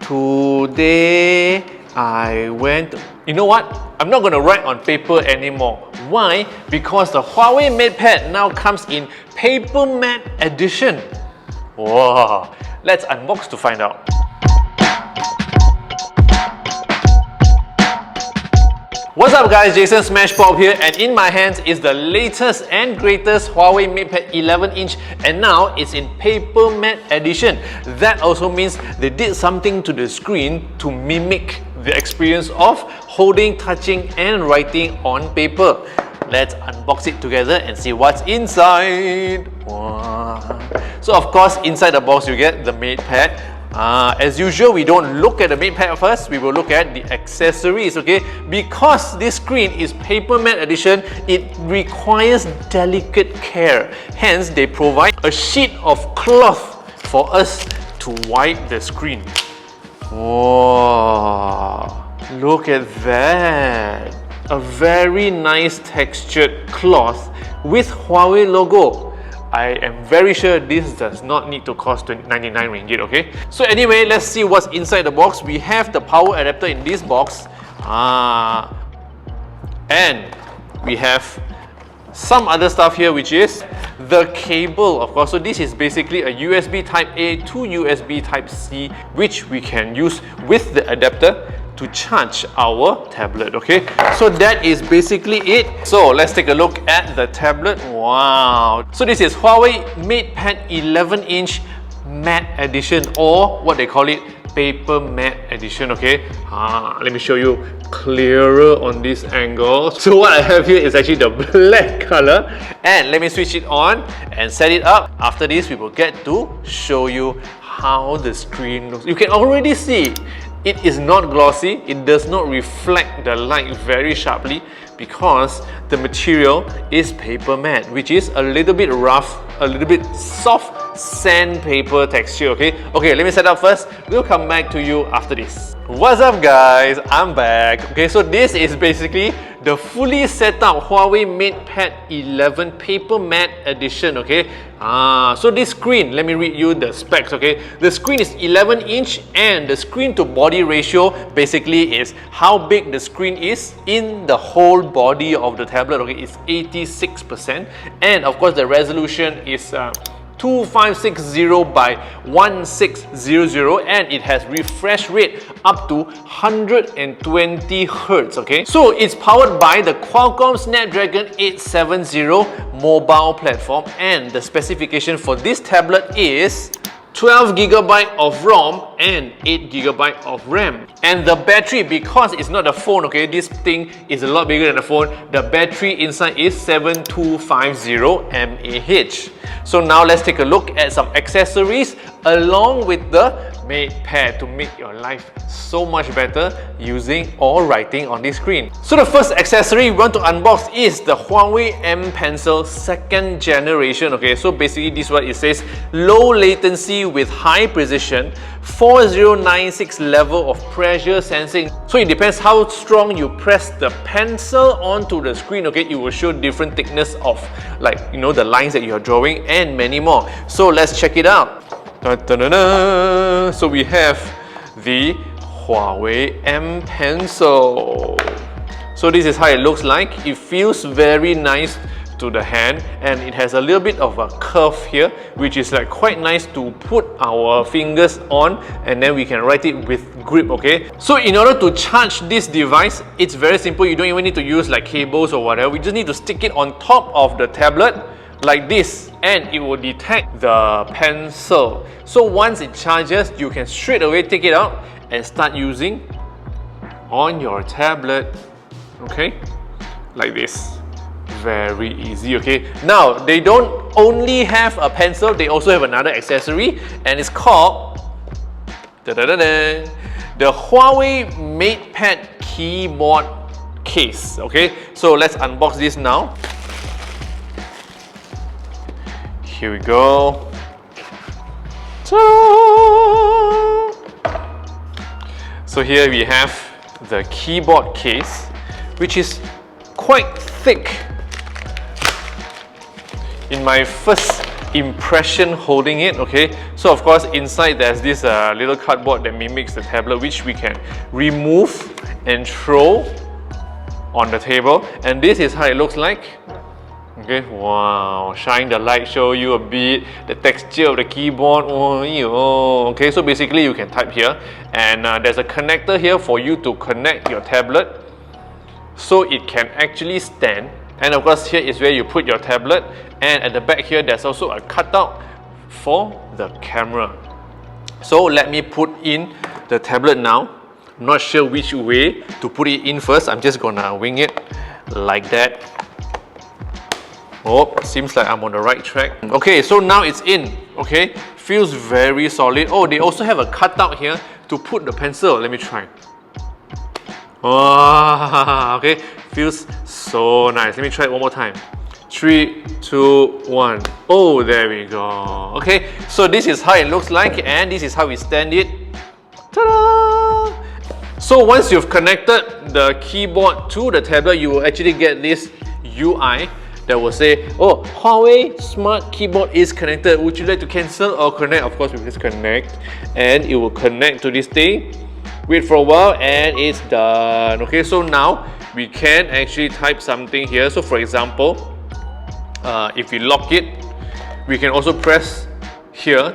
Today I went... You know what? I'm not going to write on paper anymore. Why? Because the HUAWEI MatePad now comes in PaperMatte Edition. Wow! Let's unbox to find out. What's up guys, Jason smashpop here, and in my hands is the latest and greatest HUAWEI MatePad 11-inch, and now it's in PaperMatte Edition. That also means they did something to the screen to mimic the experience of holding, touching and writing on paper. Let's unbox it together and see what's inside. Wow. So of course, inside the box you get the MatePad. As usual, we don't look at the MatePad first, we will look at the accessories, okay? Because this screen is PaperMatte Edition, it requires delicate care. Hence, they provide a sheet of cloth for us to wipe the screen. Whoa, look at that! A very nice textured cloth with HUAWEI logo. I am very sure this does not need to cost 99 ringgit, okay? So anyway, let's see what's inside the box. We have the power adapter in this box. And we have some other stuff here, which is the cable, of course. So this is basically a USB Type A to USB Type C, which we can use with the adapter to charge our tablet, okay? So that is basically it. So let's take a look at the tablet. Wow! So this is HUAWEI MatePad 11-inch Matte Edition, or what they call it, PaperMatte Edition, okay? Let me show you clearer on this angle. So what I have here is actually the black color, and let me switch it on and set it up. After this, we will get to show you how the screen looks. You can already see it is not glossy, it does not reflect the light very sharply because the material is paper matte, which is a little bit rough, a little bit soft sandpaper texture, okay? Okay, let me set up first. We'll come back to you after this. What's up guys? I'm back. Okay, so this is basically the fully set up HUAWEI MatePad 11 PaperMatte Edition, okay? So this screen, let me read you the specs, okay? The screen is 11-inch and the screen to body ratio basically is how big the screen is in the whole body of the tablet, okay? It's 86%, and of course the resolution is 2560 by 1600, and it has refresh rate up to 120 Hz, okay? So it's powered by the Qualcomm Snapdragon 870 mobile platform, and the specification for this tablet is 12GB of ROM and 8GB of RAM. And the battery, because it's not a phone, okay, this thing is a lot bigger than a phone, the battery inside is 7250 mAh. So now let's take a look at some accessories along with the MatePad to make your life so much better using or writing on this screen. So the first accessory we want to unbox is the HUAWEI M Pencil 2nd generation, okay? So basically this is what it says: low latency with high precision, 4096 level of pressure sensing. So it depends how strong you press the pencil onto the screen, okay? It will show different thickness of, like, you know, the lines that you're drawing and many more. So let's check it out. So we have the HUAWEI M Pencil. So this is how it looks like. It feels very nice to the hand, and it has a little bit of a curve here, which is like quite nice to put our fingers on, and then we can write it with grip, okay? So in order to charge this device, it's very simple. You don't even need to use like cables or whatever. We just need to stick it on top of the tablet like this, and it will detect the pencil. So once it charges, you can straight away take it out and start using on your tablet, okay? Like this. Very easy, okay? Now, they don't only have a pencil, they also have another accessory, and it's called the HUAWEI MatePad keyboard case, okay? So let's unbox this now. Here we go. So here we have the keyboard case, which is quite thick. In my first impression holding it, okay, So of course inside there's this little cardboard that mimics the tablet, which we can remove and throw on the table, and this is how it looks like. Okay, wow, shine the light, show you a bit the texture of the keyboard. Oh, okay, so basically you can type here, and there's a connector here for you to connect your tablet so it can actually stand. And of course here is where you put your tablet, and at the back here there's also a cutout for the camera. So let me put in the tablet now. Not sure which way to put it in first. I'm just gonna wing it like that. Oh, seems like I'm on the right track. Okay, so now it's in. Okay, feels very solid. Oh, they also have a cutout here to put the pencil. Let me try. Oh, okay, feels so nice. Let me try it one more time. 3, 2, 1. Oh, there we go. Okay, so this is how it looks like, and this is how we stand it. Ta-da! So once you've connected the keyboard to the tablet, you will actually get this UI that will say, oh, Huawei Smart Keyboard is connected. Would you like to cancel or connect? Of course, we just connect, and it will connect to this thing. Wait for a while, and it's done. Okay, so now we can actually type something here. So for example, if we lock it, we can also press here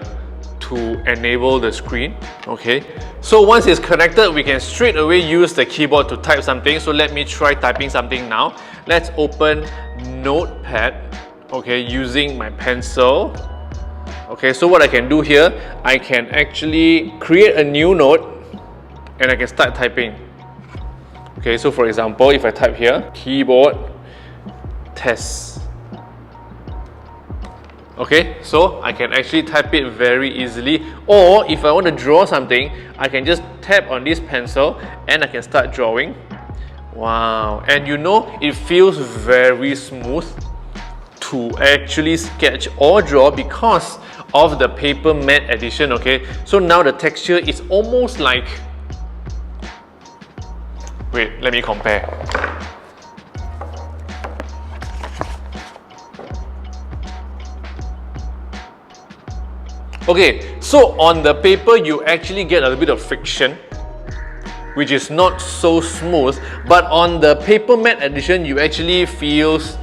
to enable the screen. Okay, so once it's connected, we can straight away use the keyboard to type something. So let me try typing something now. Let's open Notepad, okay, using my pencil. Okay, so what I can do here, I can actually create a new note and I can start typing. Okay, so for example, if I type here, keyboard test. Okay, so I can actually type it very easily, or if I want to draw something, I can just tap on this pencil and I can start drawing. Wow, and you know, it feels very smooth to actually sketch or draw because of the PaperMatte Edition. Okay, so now the texture is almost like, wait, let me compare. Okay, so on the paper you actually get a little bit of friction, which is not so smooth, but on the PaperMatte Edition it actually feels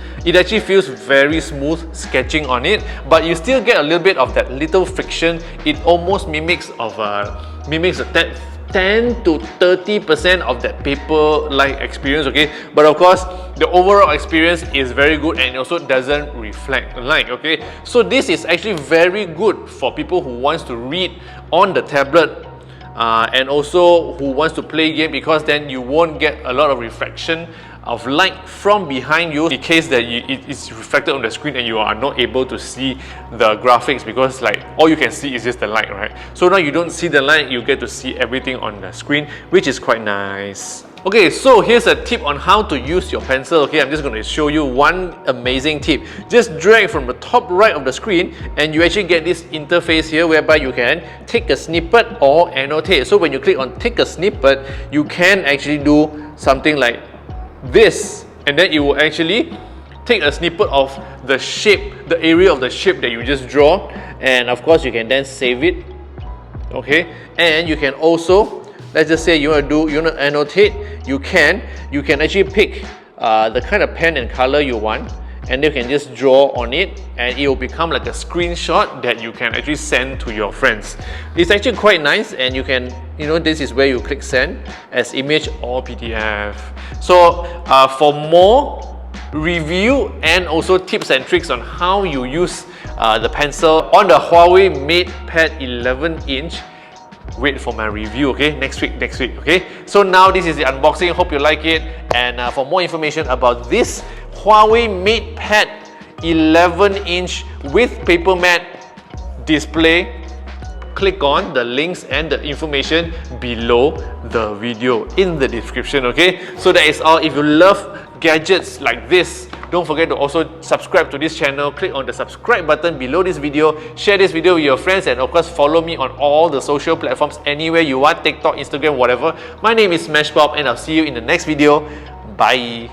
very smooth sketching on it, but you still get a little bit of that little friction. It almost mimics that 10 to 30% of that paper-like experience. Okay, but of course the overall experience is very good, and it also doesn't reflect light. Okay, so this is actually very good for people who wants to read on the tablet and also who wants to play game, because then you won't get a lot of reflection of light from behind you in case that it is reflected on the screen and you are not able to see the graphics, because like all you can see is just the light, right? So now you don't see the light, you get to see everything on the screen, which is quite nice. Okay, so here's a tip on how to use your pencil. Okay, I'm just going to show you one amazing tip. Just drag from the top right of the screen and you actually get this interface here whereby you can take a snippet or annotate. So when you click on take a snippet, you can actually do something like this, and then it will actually take a snippet of the shape, the area of the shape that you just draw, and of course you can then save it. Okay, and you can also, let's just say you want to annotate, you can actually pick the kind of pen and color you want, and you can just draw on it and it will become like a screenshot that you can actually send to your friends. It's actually quite nice, and you can, this is where you click send as image or PDF. So for more review and also tips and tricks on how you use the pencil on the Huawei MatePad 11-inch, wait for my review, okay? Next week, okay? So now this is the unboxing. Hope you like it, and for more information about this Huawei MatePad 11-inch with PaperMatte display, click on the links and the information below the video in the description. Okay, so that is all. If you love gadgets like this, don't forget to also subscribe to this channel. Click on the subscribe button below this video, share this video with your friends, and of course follow me on all the social platforms anywhere you want, TikTok, Instagram, whatever. My name is Smashpop, and I'll see you in the next video. Bye.